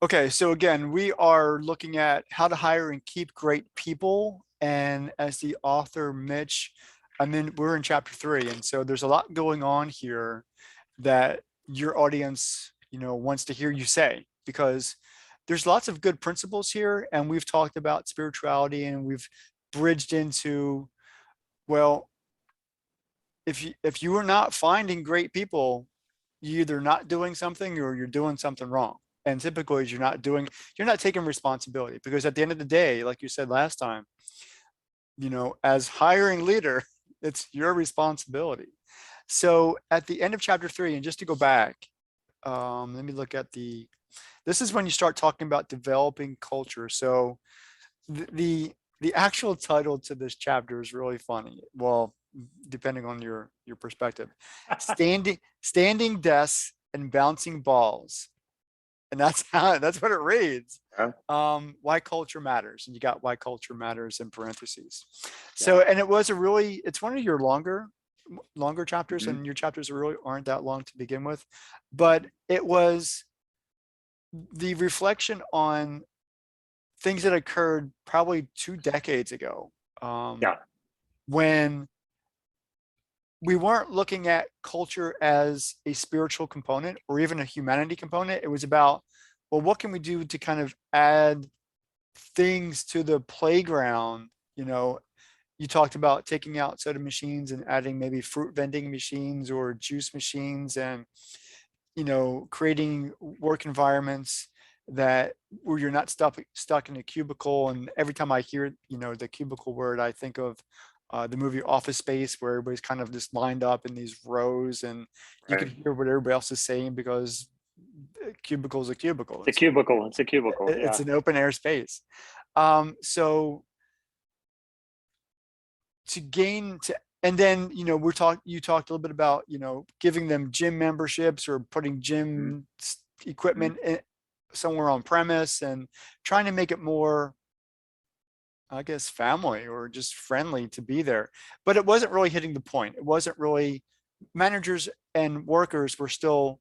Okay, so again, we are looking at how to hire and keep great people. And as the author, Mitch, we're in chapter 3. And so there's a lot going on here that your audience, wants to hear you say, because there's lots of good principles here. And we've talked about spirituality and we've bridged into, well, if you are not finding great people, you're either not doing something or you're doing something wrong. And typically you're not taking responsibility, because at the end of the day, like you said last time, as hiring leader, it's your responsibility. So at the end of chapter 3, and just to go back, let me look at this is when you start talking about developing culture. So the actual title to this chapter is really funny. Well, depending on your perspective. Standing desks and bouncing balls. And that's what it reads. Yeah. Why culture matters. And you got why culture matters in parentheses. Yeah. So, and it's one of your longer chapters, Mhm. and your chapters really aren't that long to begin with, but it was the reflection on things that occurred probably 2 decades ago, Yeah. when we weren't looking at culture as a spiritual component or even a humanity component. It was about, well, what can we do to kind of add things to the playground? You talked about taking out soda machines and adding maybe fruit vending machines or juice machines, and creating work environments that where you're not stuck in a cubicle. And every time I hear the cubicle word, I think of the movie Office Space, where everybody's kind of just lined up in these rows, and you can Right. hear what everybody else is saying, because a cubicle is a cubicle. It's a cubicle. It's a cubicle. It's Yeah. an open air space. So to gain to and then you talked a little bit about giving them gym memberships or putting Mhm. gym Mhm. equipment somewhere on premise, and trying to make it more, I guess, family or just friendly to be there. But it wasn't really hitting the point. It wasn't really, managers and workers were still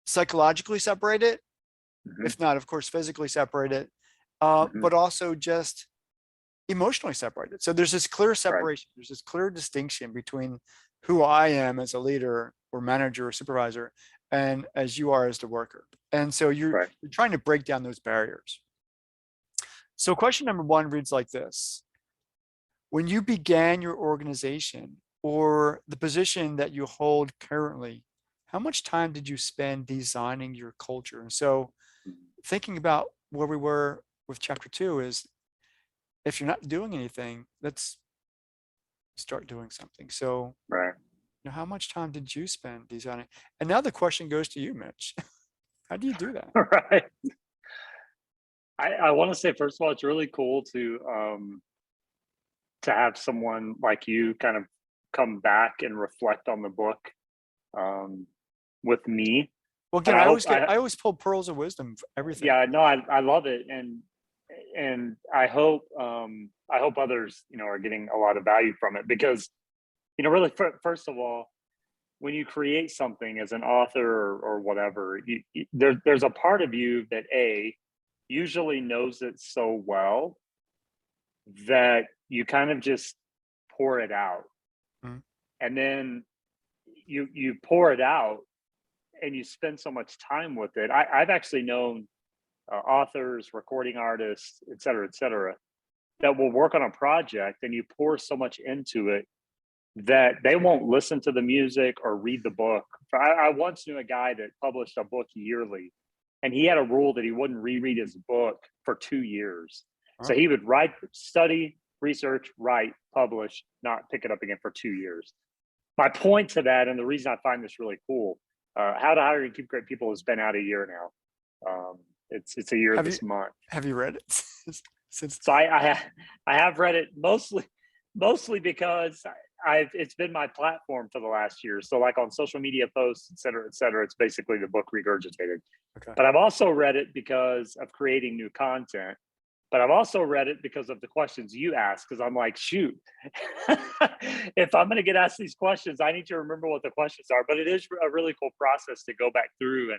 psychologically separated, Mhm. if not, of course, physically separated, Mhm. but also just emotionally separated. So there's this clear Right. separation, there's this clear distinction between who I am as a leader or manager or supervisor and as you are as the worker. And so Right. you're trying to break down those barriers. So question number 1 reads like this: when you began your organization or the position that you hold currently, how much time did you spend designing your culture? And so Mhm. thinking about where we were with chapter 2 is, if you're not doing anything, let's start doing something. So, Right. how much time did you spend designing? And now the question goes to you, Mitch. How do you do that? Right. I want to say, first of all, it's really cool to have someone like you kind of come back and reflect on the book um, with me. Well, And again, I hope I always pull pearls of wisdom for everything. yeah, no, I love it, and I hope others are getting a lot of value from it, because really, first of all, when you create something as an author or whatever, there's a part of you that usually knows it so well that you kind of just pour it out, Mhm. and then you pour it out and you spend so much time with it. I've actually known authors, recording artists, et cetera, that will work on a project and you pour so much into it that they won't listen to the music or read the book. I once knew a guy that published a book yearly, and he had a rule that he wouldn't reread his book for 2 years. So Oh, he would write, study, research, write, publish, not pick it up again for 2 years. My point to that, and the reason I find this really cool, How to Hire and Keep Great People has been out a year now. It's a year have you this month. have you read it since? So I have read it mostly because I've it's been my platform for the last year. So like on social media posts, et cetera, it's basically the book regurgitated. Okay. But I've also read it because of creating new content. But I've also read it because of the questions you ask, because I'm like, shoot, if I'm going to get asked these questions, I need to remember what the questions are. But it is a really cool process to go back through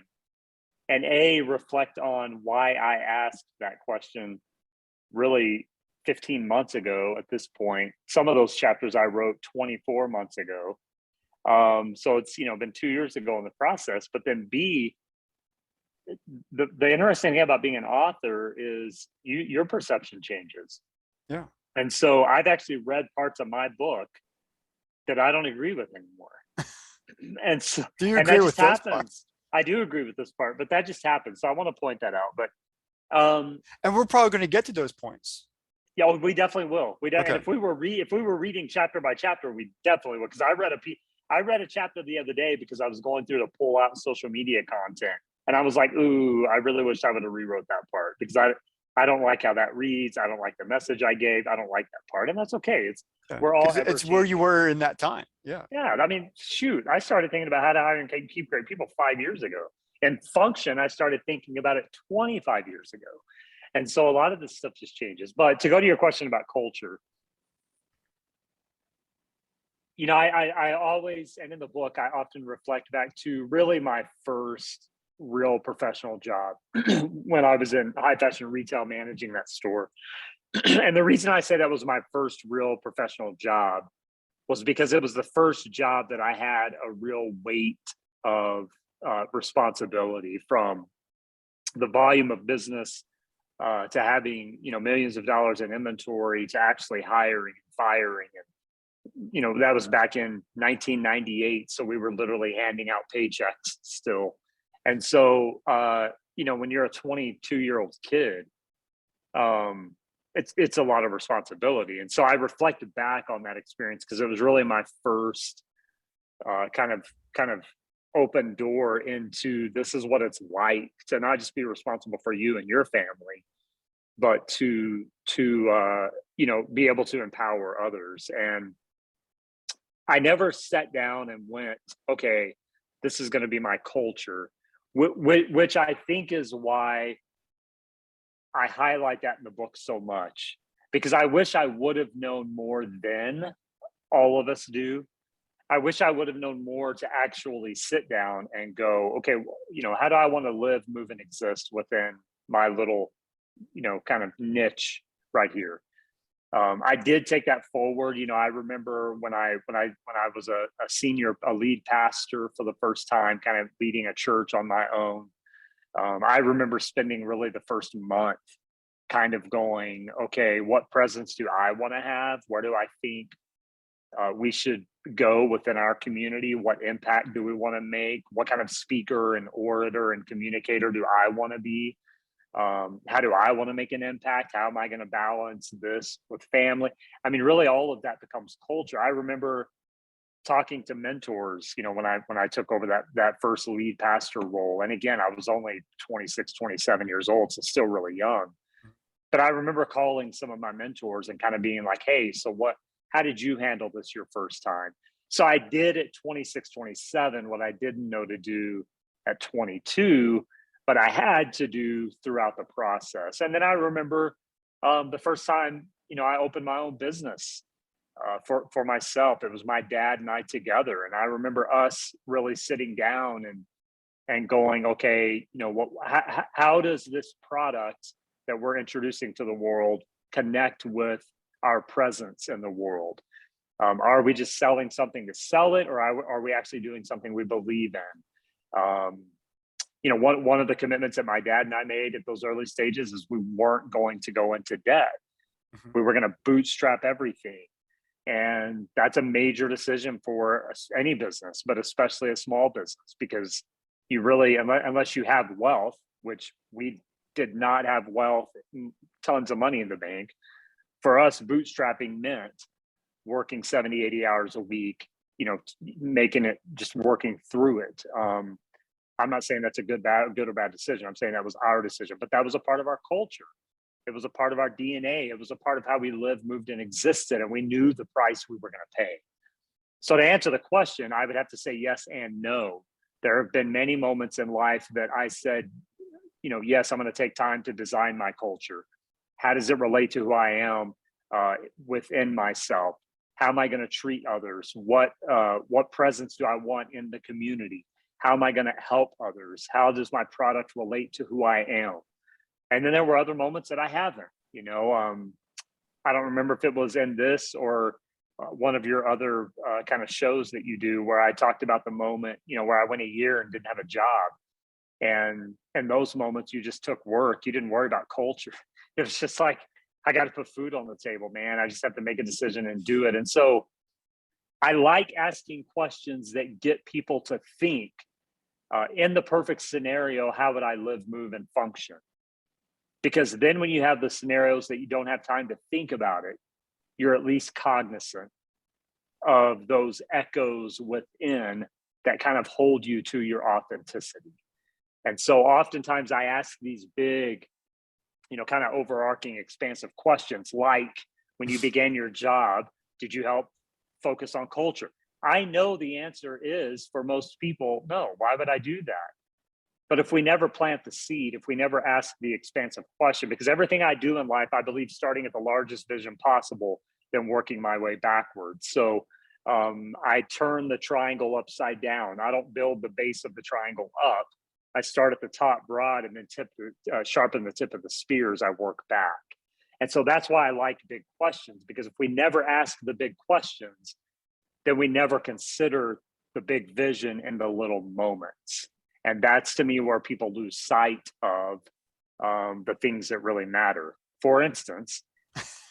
and reflect on why I asked that question really 15 months ago at this point. Some of those chapters I wrote 24 months ago. So it's, been 2 years ago in the process. But then B, the interesting thing about being an author is your perception changes. Yeah. And so I've actually read parts of my book that I don't agree with anymore. And so, Do you and that agree with just this happens. part? I do agree with this part, but that just happens. So I want to point that out. But And we're probably going to get to those points. yeah, we definitely will. And Okay. if we were reading chapter by chapter, we definitely would. Because I read a chapter the other day because I was going through to pull out social media content, and I was like, "Ooh, I really wish I would have rewrote that part because I don't like how that reads. I don't like the message I gave. I don't like that part, and that's okay. We're all ever it's where you changing. were in that time. Yeah. Yeah, I mean, shoot, I started thinking about how to hire and keep great people 5 years ago, and function. I started thinking about it 25 years ago, and so a lot of this stuff just changes. But to go to your question about culture, I always, and in the book, I often reflect back to really my first real professional job when I was in high fashion retail managing that store. And the reason I say that was my first real professional job was because it was the first job that I had a real weight of responsibility, from the volume of business to having millions of dollars in inventory, to actually hiring and firing. And that was back in 1998, so we were literally handing out paychecks still. And so when you're a 22-year-old kid, it's a lot of responsibility. And so I reflected back on that experience because it was really my first kind of open door into, this is what it's like to not just be responsible for you and your family, but to be able to empower others. And I never sat down and went, okay, this is going to be my culture, which I think is why I highlight that in the book so much, because I wish I would have known more than all of us do. I wish I would have known more to actually sit down and go, okay, how do I want to live, move, and exist within my little, kind of niche right here. I did take that forward. I remember when I was a lead pastor for the first time, kind of leading a church on my own. I remember spending really the first month kind of going, okay, what presence do I want to have? Where do I think we should go within our community? What impact do we want to make? What kind of speaker and orator and communicator do I want to be? How do I want to make an impact? How am I going to balance this with family? I mean, really all of that becomes culture. I remember talking to mentors, when I took over that first lead pastor role. And again, I was only 26, 27 years old, so still really young. But I remember calling some of my mentors and kind of being like, hey, so how did you handle this your first time? So I did at 26, 27, what I didn't know to do at 22, but I had to do throughout the process. And then I remember the first time, I opened my own business for myself. It was my dad and I together. And I remember us really sitting down and going, okay, how does this product that we're introducing to the world connect with our presence in the world? Are we just selling something to sell it, or are we actually doing something we believe in? One of the commitments that my dad and I made at those early stages is we weren't going to go into debt. Mm-hmm. We were going to bootstrap everything. And that's a major decision for any business, but especially a small business, because you really, unless you have wealth, which we did not have wealth, tons of money in the bank. For us, bootstrapping meant working 70, 80 hours a week, making it, just working through it. I'm not saying that's a good or bad decision. I'm saying that was our decision, but that was a part of our culture. It was a part of our DNA. It was a part of how we lived, moved, and existed, and we knew the price we were going to pay. So to answer the question, I would have to say yes and no. There have been many moments in life that I said, yes, I'm going to take time to design my culture. How does it relate to who I am within myself? How am I going to treat others? What presence do I want in the community? How am I going to help others? How does my product relate to who I am? And then there were other moments that I haven't, I don't remember if it was in this or one of your other kind of shows that you do where I talked about the moment, where I went a year and didn't have a job. And in those moments, you just took work. You didn't worry about culture. It was just like, I got to put food on the table, man. I just have to make a decision and do it. And so I like asking questions that get people to think, in the perfect scenario, how would I live, move, and function? Because then when you have the scenarios that you don't have time to think about it, you're at least cognizant of those echoes within that kind of hold you to your authenticity. And so oftentimes I ask these big, kind of overarching, expansive questions like, when you began your job, did you help focus on culture? I know the answer is, for most people, no. Why would I do that? But if we never plant the seed, if we never ask the expansive question, because everything I do in life, I believe, starting at the largest vision possible, then working my way backwards. So I turn the triangle upside down. I don't build the base of the triangle up. I start at the top broad and then sharpen the tip of the spear as I work back. And so that's why I like big questions, because if we never ask the big questions, then we never consider the big vision in the little moments. And that's, to me, where people lose sight of the things that really matter. For instance,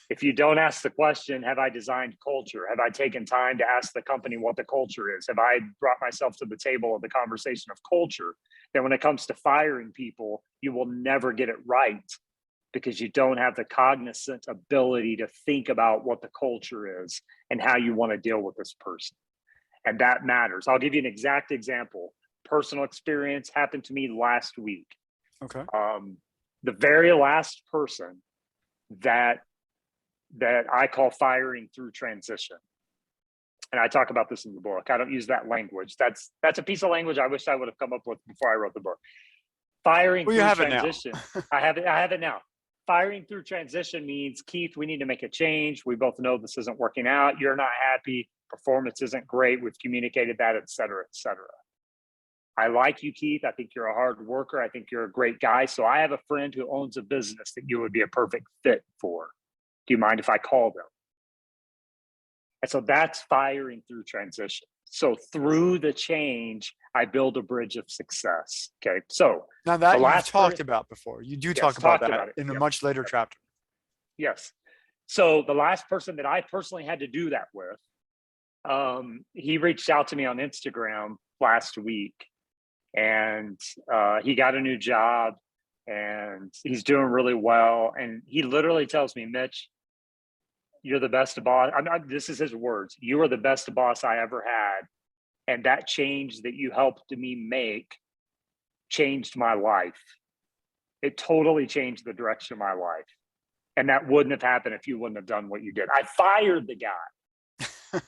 if you don't ask the question, have I designed culture? Have I taken time to ask the company what the culture is? Have I brought myself to the table of the conversation of culture? Then when it comes to firing people, you will never get it right, because you don't have the cognizant ability to think about what the culture is and how you want to deal with this person. And that matters. I'll give you an exact example. Personal experience happened to me last week. Okay. The very last person that I call firing through transition. And I talk about this in the book. I don't use that language. That's a piece of language I wish I would have come up with before I wrote the book. Firing Well, through you have transition. it now. I have it now. Firing through transition means, Keith, we need to make a change. We both know this isn't working out. You're not happy. Performance isn't great. We've communicated that, et cetera, et cetera. I like you, Keith. I think you're a hard worker. I think you're a great guy. So I have a friend who owns a business that you would be a perfect fit for. Do you mind if I call them? And so that's firing through transition. So through the change, I build a bridge of success. Okay. So Now that you've talked about before, you do talk about that in a much later chapter. Yes. So the last person that I personally had to do that with, he reached out to me on Instagram last week, and he got a new job and he's doing really well. And he literally tells me, Mitch, you're the best boss. This is his words. You are the best boss I ever had. And that change that you helped me make changed my life. It totally changed the direction of my life. And that wouldn't have happened if you wouldn't have done what you did. I fired the guy,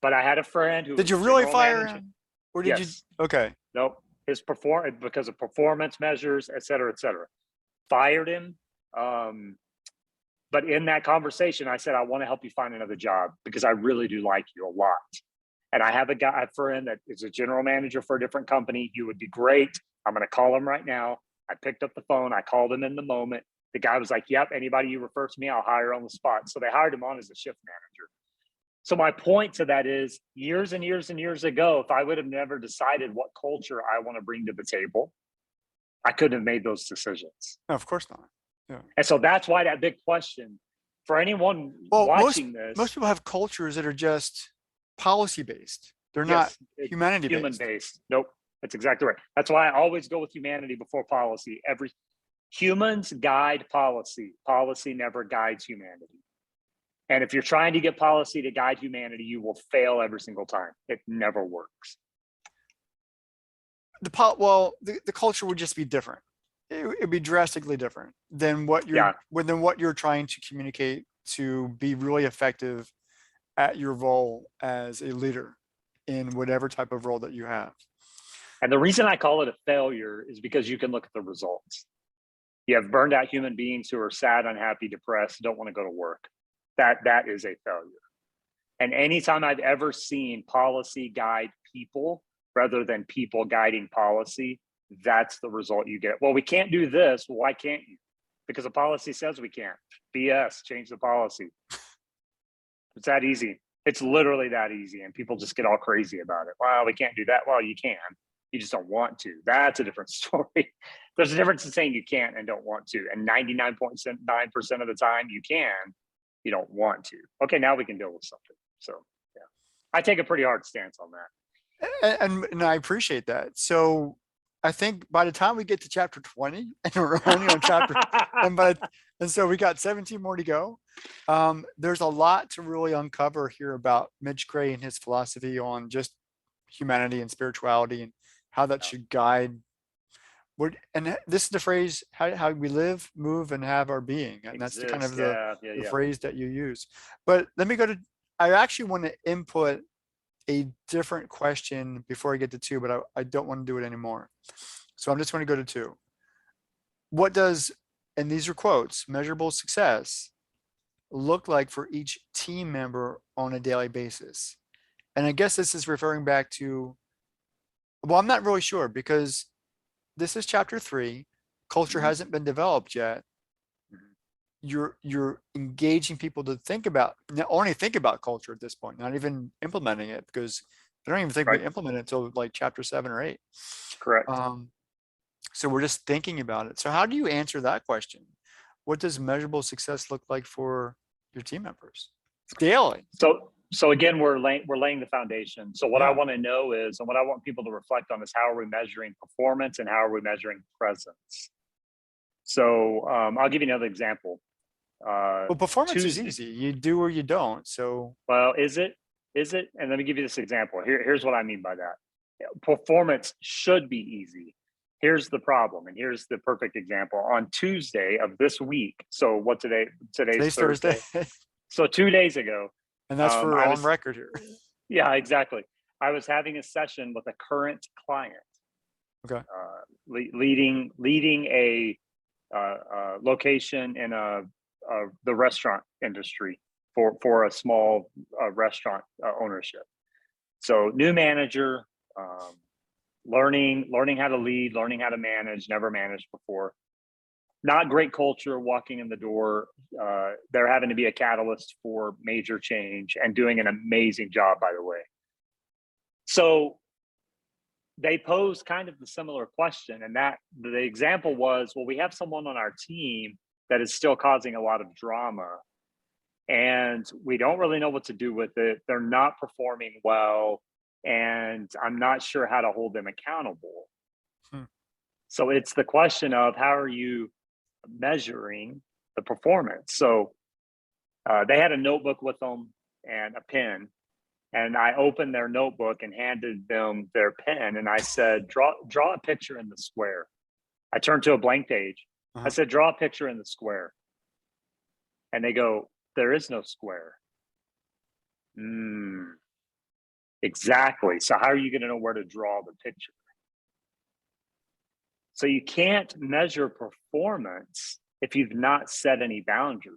but I had a friend who did you really fire him? Or did you? Okay. Nope. His performance, because of performance measures, et cetera, et cetera. Fired him. But in that conversation, I said, I want to help you find another job because I really do like you a lot. And I have a friend that is a general manager for a different company. You would be great. I'm going to call him right now. I picked up the phone. I called him in the moment. The guy was like, yep, anybody you refer to me, I'll hire on the spot. So they hired him on as a shift manager. So my point to that is, years and years and years ago, if I would have never decided what culture I want to bring to the table, I couldn't have made those decisions. No, of course not. Yeah. And so that's why that big question for anyone watching this. Most people have cultures that are just policy based. They're not humanity based. Human based. Nope. That's exactly right. That's why I always go with humanity before policy. Humans guide policy. Policy never guides humanity. And if you're trying to get policy to guide humanity, you will fail every single time. It never works. The culture would just be different. It'd be drastically different than what you're trying to communicate to be really effective at your role as a leader in whatever type of role that you have. And the reason I call it a failure is because you can look at the results. You have burned out human beings who are sad, unhappy, depressed, don't want to go to work. That is a failure. And anytime I've ever seen policy guide people, rather than people guiding policy, that's the result you get. Well, we can't do this. Why can't you? Because the policy says we can't. BS, change the policy. It's that easy. It's literally that easy. And people just get all crazy about it. Well, we can't do that. Well, you can. You just don't want to. That's a different story. There's a difference in saying you can't and don't want to. And 99.9% of the time you can, you don't want to. Okay, now we can deal with something. So yeah, I take a pretty hard stance on that. And I appreciate that. So I think by the time we get to chapter 20, and we're only on chapter, and so we got 17 more to go. There's a lot to really uncover here about Mitch Gray and his philosophy on just humanity and spirituality and how that should guide. And this is the phrase, how we live, move, and have our being. And that's the kind of the phrase that you use. But let me go to, I actually want to input a different question before I get to 2, but I don't want to do it anymore. So I'm just going to go to 2. What does, and these are quotes, measurable success look like for each team member on a daily basis? And I guess this is referring back to, well, I'm not really sure, because this is chapter 3. Culture hasn't been developed yet. You're engaging people to think about, not only think about culture at this point, not even implementing it, because they don't even think we implement it until like chapter 7 or 8. Correct. So we're just thinking about it. So how do you answer that question? What does measurable success look like for your team members daily? So again, we're laying the foundation. So what I want to know is, and what I want people to reflect on is, how are we measuring performance and how are we measuring presence? So I'll give you another example. Well, performance is easy. You do or you don't. So, well, is it? And let me give you this example. Here's what I mean by that. Performance should be easy. Here's the problem, and here's the perfect example. On Tuesday of this week, so what today? Today's Thursday. So 2 days ago. And that's for on record here. Yeah, exactly. I was having a session with a current client. Okay. Leading a location in the restaurant industry for a small restaurant ownership. So new manager, learning how to lead, learning how to manage, never managed before. Not great culture walking in the door. They're having to be a catalyst for major change and doing an amazing job, by the way. So they posed kind of the similar question, and that the example was, well, we have someone on our team that is still causing a lot of drama, and we don't really know what to do with it. They're not performing well, and I'm not sure how to hold them accountable. So it's the question of, how are you measuring the performance? So they had a notebook with them and a pen, and I opened their notebook and handed them their pen, and I said, draw a picture in the square. I turned to a blank page. I said, draw a picture in the square. And they go, there is no square. Exactly. So how are you going to know where to draw the picture? So you can't measure performance if you've not set any boundaries.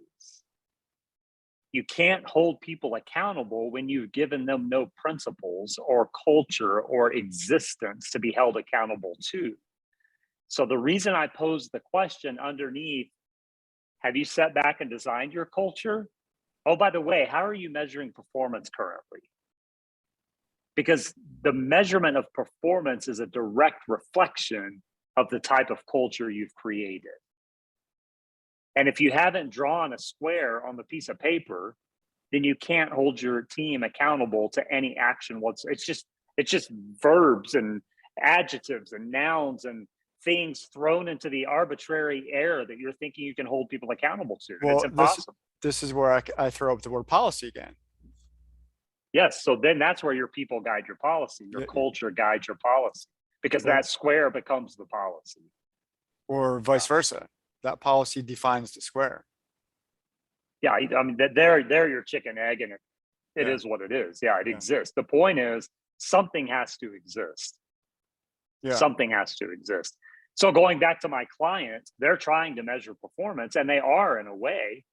You can't hold people accountable when you've given them no principles or culture or existence to be held accountable to. So the reason I posed the question underneath, have you sat back and designed your culture? Oh, by the way, how are you measuring performance currently? Because the measurement of performance is a direct reflection of the type of culture you've created. And if you haven't drawn a square on the piece of paper, then you can't hold your team accountable to any action whatsoever. It's just verbs and adjectives and nouns and things thrown into the arbitrary air that you're thinking you can hold people accountable to. Well, it's impossible. This is where I throw up the word policy again. Yes. So then that's where your people guide your policy. Your culture guides your policy, because that square becomes the policy. Or vice versa. That policy defines the square. Yeah. I mean, they're your chicken egg, and it is what it is. Yeah, it exists. The point is, something has to exist. Something has to exist. So going back to my client, they're trying to measure performance, and they are in a way,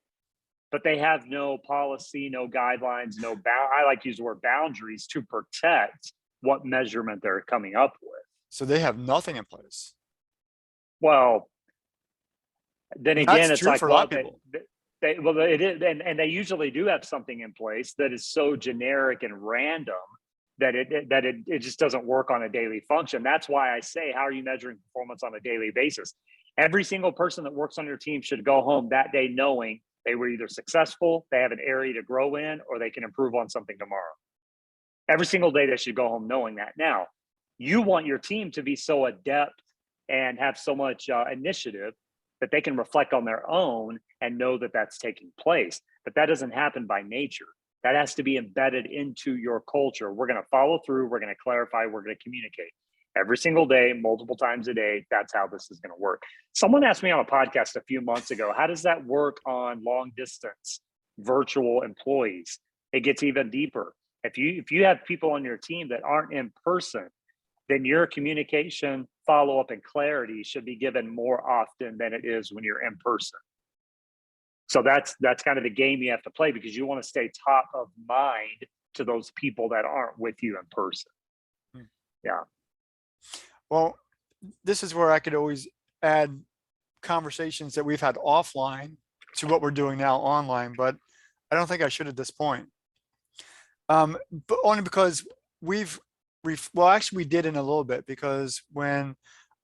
but they have no policy, no guidelines, I like to use the word boundaries to protect what measurement they're coming up with. So they have nothing in place. Well, then And again, that's it's true like, for a lot well, of people. well, it is, and they usually do have something in place that is so generic and random that it just doesn't work on a daily function. That's why I say, how are you measuring performance on a daily basis? Every single person that works on your team should go home that day knowing they were either successful, they have an area to grow in, or they can improve on something tomorrow. Every single day they should go home knowing that. Now, you want your team to be so adept and have so much initiative that they can reflect on their own and know that that's taking place. But that doesn't happen by nature. That has to be embedded into your culture. We're going to follow through. We're going to clarify. We're going to communicate every single day, multiple times a day. That's how this is going to work. Someone asked me on a podcast a few months ago, how does that work on long distance virtual employees? It gets even deeper. If you have people on your team that aren't in person, then your communication, follow-up, and clarity should be given more often than it is when you're in person. So that's kind of the game you have to play, because you want to stay top of mind to those people that aren't with you in person. Yeah. Well, this is where I could always add conversations that we've had offline to what we're doing now online, but I don't think I should at this point. But only because well, actually we did in a little bit, because when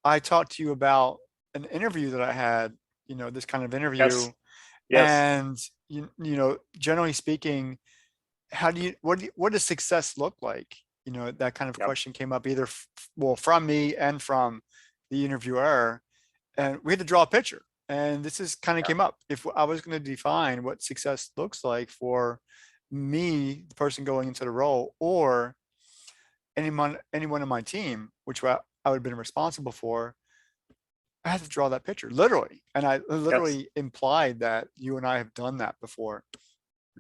I talked to you about an interview that I had, this kind of interview, Yes. and generally speaking, what does success look like? That kind of Yep. question came up either from me and from the interviewer, and we had to draw a picture. And this is kind of came up. If I was going to define what success looks like for me, the person going into the role, or anyone on my team, which I would have been responsible for, I had to draw that picture literally. And I literally implied that you and I have done that before.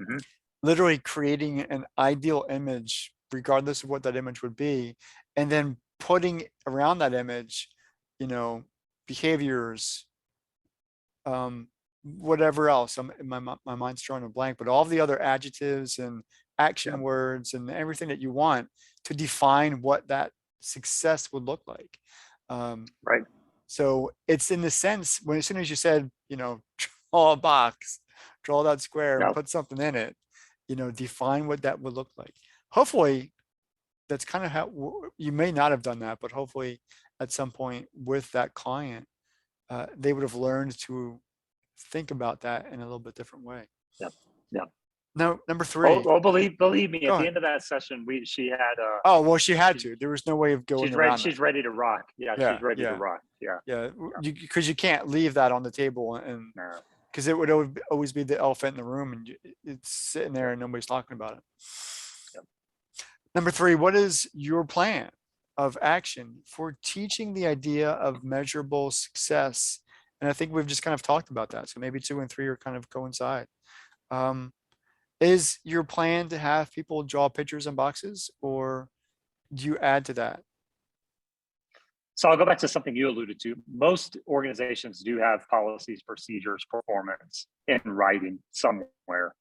Mm-hmm. Literally creating an ideal image, regardless of what that image would be, and then putting around that image, behaviors, whatever else. My mind's drawing a blank, but all the other adjectives and action words and everything that you want to define what that success would look like. Right. So it's in the sense when, as soon as you said, draw a box, draw that square and put something in it, define what that would look like. Hopefully that's kind of how you may not have done that, but hopefully at some point with that client, they would have learned to think about that in a little bit different way. Yep. Yep. Now, number 3. Oh, believe me, at the ahead. end of that session, she had Oh, well, she had to. There was no way of going around she's that. ready to rock. Yeah, she's ready to rock. Yeah, because you can't leave that on the table, and because it would always be the elephant in the room, and it's sitting there and nobody's talking about it. Yep. Number 3, what is your plan of action for teaching the idea of measurable success? And I think we've just kind of talked about that. So maybe 2 and 3 are kind of coincide. Is your plan to have people draw pictures in boxes, or do you add to that? So I'll go back to something you alluded to. Most organizations do have policies, procedures, performance in writing somewhere.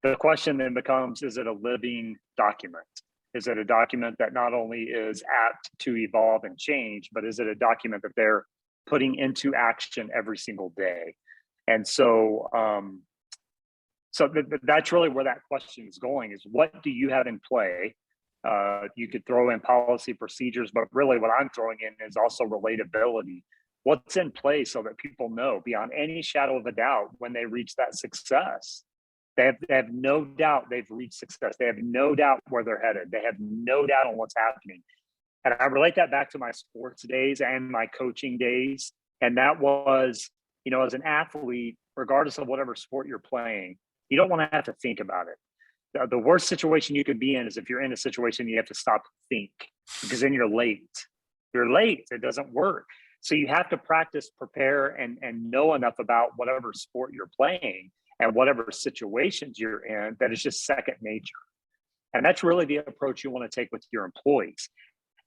The question then becomes, is it a living document? Is it a document that not only is apt to evolve and change, but is it a document that they're putting into action every single day? And so, that's really where that question is going, is what do you have in play? You could throw in policy, procedures, but really what I'm throwing in is also relatability. What's in place so that people know beyond any shadow of a doubt when they reach that success, they have no doubt they've reached success. They have no doubt where they're headed. They have no doubt on what's happening. And I relate that back to my sports days and my coaching days. And that was, as an athlete, regardless of whatever sport you're playing, you don't want to have to think about it. The worst situation you could be in is if you're in a situation you have to stop and think, because then you're late. You're late. It doesn't work. So you have to practice, prepare, and know enough about whatever sport you're playing and whatever situations you're in that is just second nature. And that's really the approach you want to take with your employees.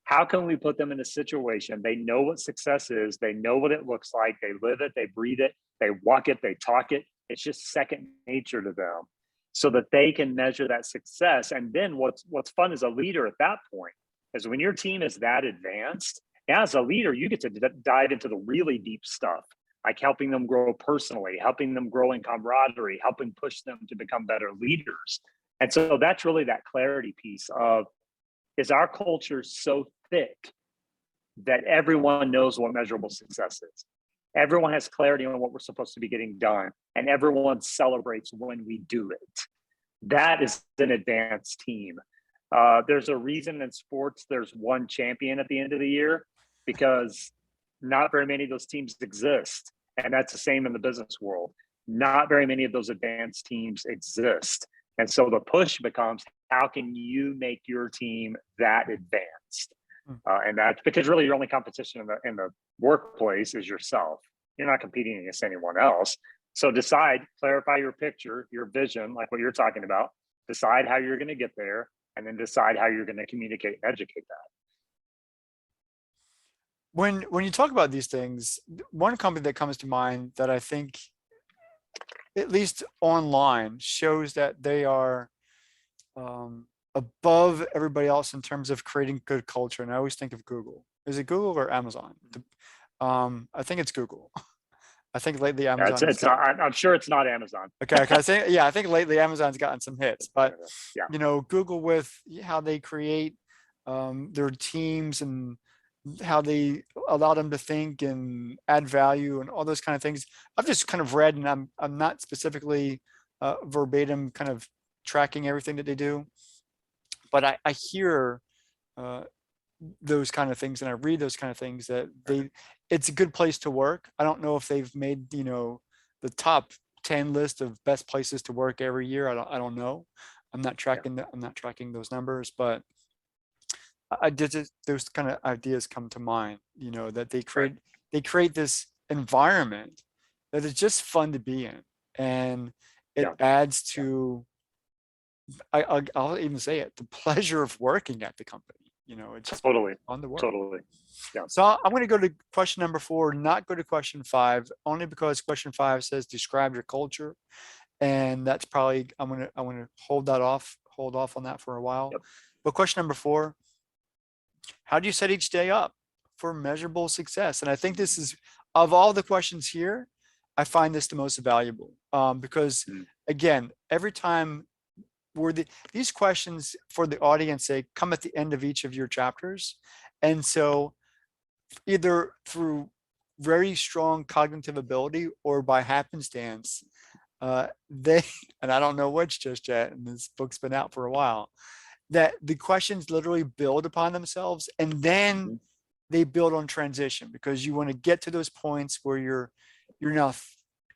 How can we put them in a situation they know what success is, they know what it looks like, they live it, they breathe it, they walk it, they talk it. It's just second nature to them, so that they can measure that success. And then what's fun as a leader at that point is when your team is that advanced, as a leader, you get to dive into the really deep stuff, like helping them grow personally, helping them grow in camaraderie, helping push them to become better leaders. And so that's really that clarity piece of, is our culture so thick that everyone knows what measurable success is? Everyone has clarity on what we're supposed to be getting done, and everyone celebrates when we do it. That is an advanced team. There's a reason in sports there's one champion at the end of the year, because not very many of those teams exist. And that's the same in the business world. Not very many of those advanced teams exist. And so the push becomes, how can you make your team that advanced? And that's because really your only competition in the workplace is yourself. You're not competing against anyone else. So decide, clarify your picture, your vision, like what you're talking about, decide how you're going to get there, and then decide how you're going to communicate and educate that. When you talk about these things, one company that comes to mind that I think, at least online, shows that they are above everybody else in terms of creating good culture. And I always think of Google. Is it Google or Amazon? I think it's Google. I think lately Amazon. I'm sure it's not Amazon. Okay, I think lately Amazon's gotten some hits, but yeah. Google, with how they create their teams and how they allow them to think and add value and all those kind of things. I've just kind of read, and I'm not specifically verbatim kind of tracking everything that they do, but I hear those kind of things, and I read those kind of things, that it's a good place to work. I don't know if they've made the top 10 list of best places to work every year. I don't know. I'm not tracking I'm not tracking those numbers, but I did those kind of ideas come to mind, that they create this environment that is just fun to be in, and it adds to, I'll even say it, the pleasure of working at the company. It's just fun to work. Totally. Yeah. So I'm going to go to question number 4, not go to question 5, only because question 5 says describe your culture, and that's probably I'm going to hold off on that for a while. Yep. But question number 4, how do you set each day up for measurable success? And I think this is, of all the questions here, I find this the most valuable, because again, every time these questions, for the audience sake, come at the end of each of your chapters. And so either through very strong cognitive ability or by happenstance, and I don't know which just yet, and this book's been out for a while, that the questions literally build upon themselves, and then they build on transition, because you want to get to those points where you're now,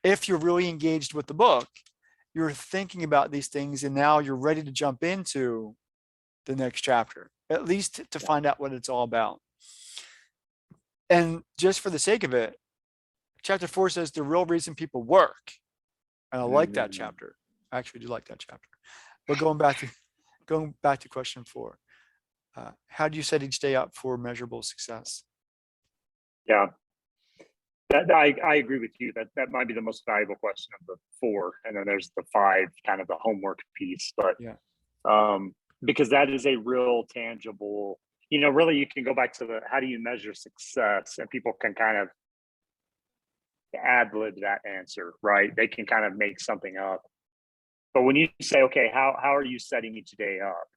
if you're really engaged with the book, you're thinking about these things, and now you're ready to jump into the next chapter, at least to find out what it's all about. And just for the sake of it, chapter 4 says the real reason people work. And I like that chapter. I actually do like that chapter. But going back to question 4, how do you set each day up for measurable success? Yeah. I agree with you. That might be the most valuable question of the 4, and then there's the 5, kind of the homework piece. But because that is a real tangible, really you can go back to how do you measure success, and people can kind of ad-lib that answer, right? They can kind of make something up. But when you say, okay, how are you setting each day up?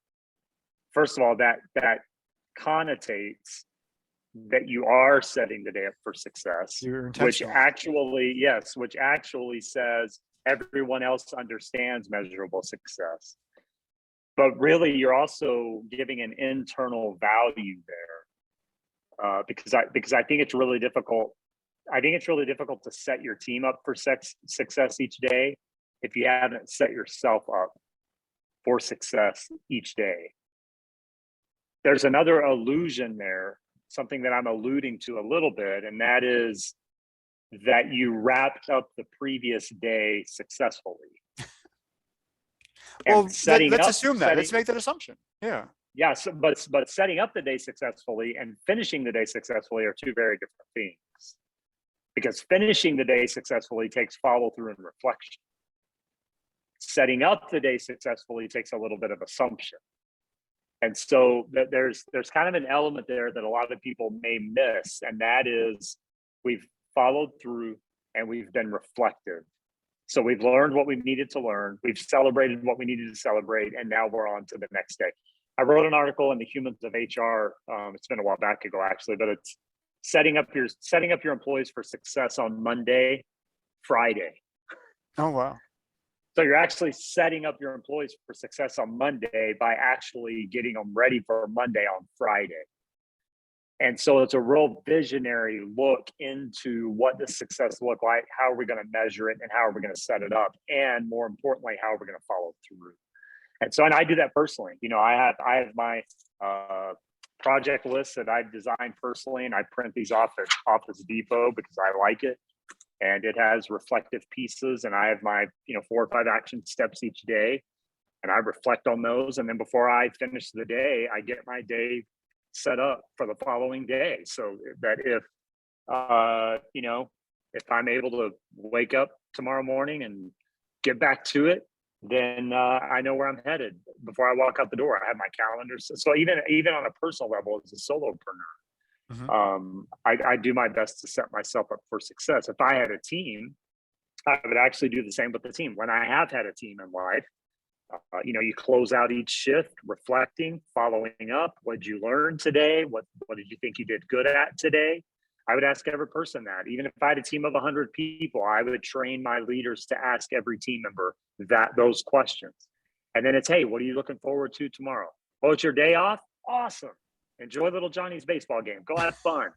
First of all, that connotates that you are setting the day up for success, which actually says everyone else understands measurable success. But really, you're also giving an internal value there, because I think it's really difficult. I think it's really difficult to set your team up for success each day if you haven't set yourself up for success each day. There's another illusion there, something that I'm alluding to a little bit, and that is that you wrapped up the previous day successfully. Well, let's assume that. Let's make that assumption. Yeah. Yes, but setting up the day successfully and finishing the day successfully are 2 very different things. Because finishing the day successfully takes follow through and reflection. Setting up the day successfully takes a little bit of assumption. And so there's kind of an element there that a lot of people may miss, and that is we've followed through and we've been reflective. So we've learned what we needed to learn, we've celebrated what we needed to celebrate, and now we're on to the next day. I wrote an article in the Humans of HR. It's been a while back ago, actually, but it's setting up your employees for success on Monday, Friday. Oh, wow. So you're actually setting up your employees for success on Monday by actually getting them ready for Monday on Friday. And so it's a real visionary look into what does success look like, how are we going to measure it, and how are we going to set it up, and more importantly, how are we going to follow through. And so, and I do that personally. You know, I have my project list that I've designed personally, and I print these off at Office Depot because I like it. And it has reflective pieces, and I have my 4 or 5 action steps each day, and I reflect on those. And then before I finish the day, I get my day set up for the following day, so that if if I'm able to wake up tomorrow morning and get back to it, then I know where I'm headed before I walk out the door. I have my calendar. So even on a personal level, as a solopreneur, I do my best to set myself up for success. If I had a team, I would actually do the same with the team. When I have had a team in life, you close out each shift, reflecting, following up. What did you learn today? What did you think you did good at today? I would ask every person that. Even if I had a team of 100 people, I would train my leaders to ask every team member those questions. And then it's, hey, what are you looking forward to tomorrow? Oh, it's your day off? Awesome. Enjoy little Johnny's baseball game. Go have fun.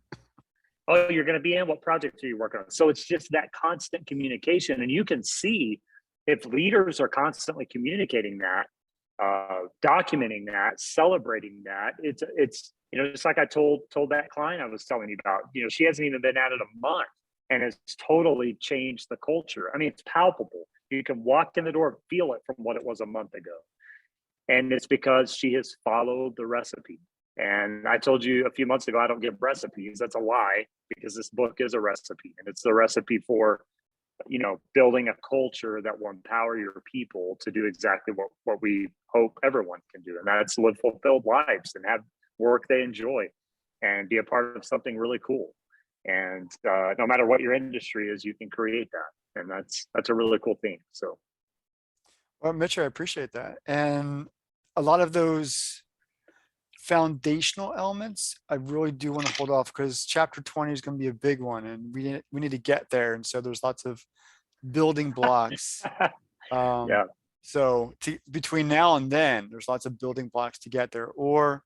Oh, you're going to be in? What project are you working on? So it's just that constant communication. And you can see if leaders are constantly communicating that, documenting that, celebrating that, it's just like I told that client I was telling you about, she hasn't even been at it a month and has totally changed the culture. I mean, it's palpable. You can walk in the door and feel it from what it was a month ago. And it's because she has followed the recipe. And I told you a few months ago, I don't give recipes. That's a lie, because this book is a recipe, and it's the recipe for building a culture that will empower your people to do exactly what we hope everyone can do. And that's live fulfilled lives and have work they enjoy and be a part of something really cool. And no matter what your industry is, you can create that. And that's a really cool thing. So. Well, Mitch, I appreciate that. And a lot of those foundational elements, I really do want to hold off, because chapter 20 is going to be a big one, and we need to get there. And so there's lots of building blocks. Yeah. So between now and then, there's lots of building blocks to get there. Or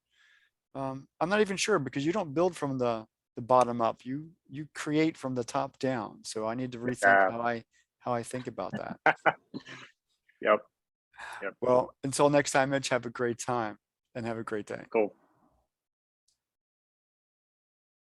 I'm not even sure, because you don't build from the bottom up. You create from the top down. So I need to rethink how I think about that. Yep. Well, until next time, Mitch, have a great time and have a great day. Cool.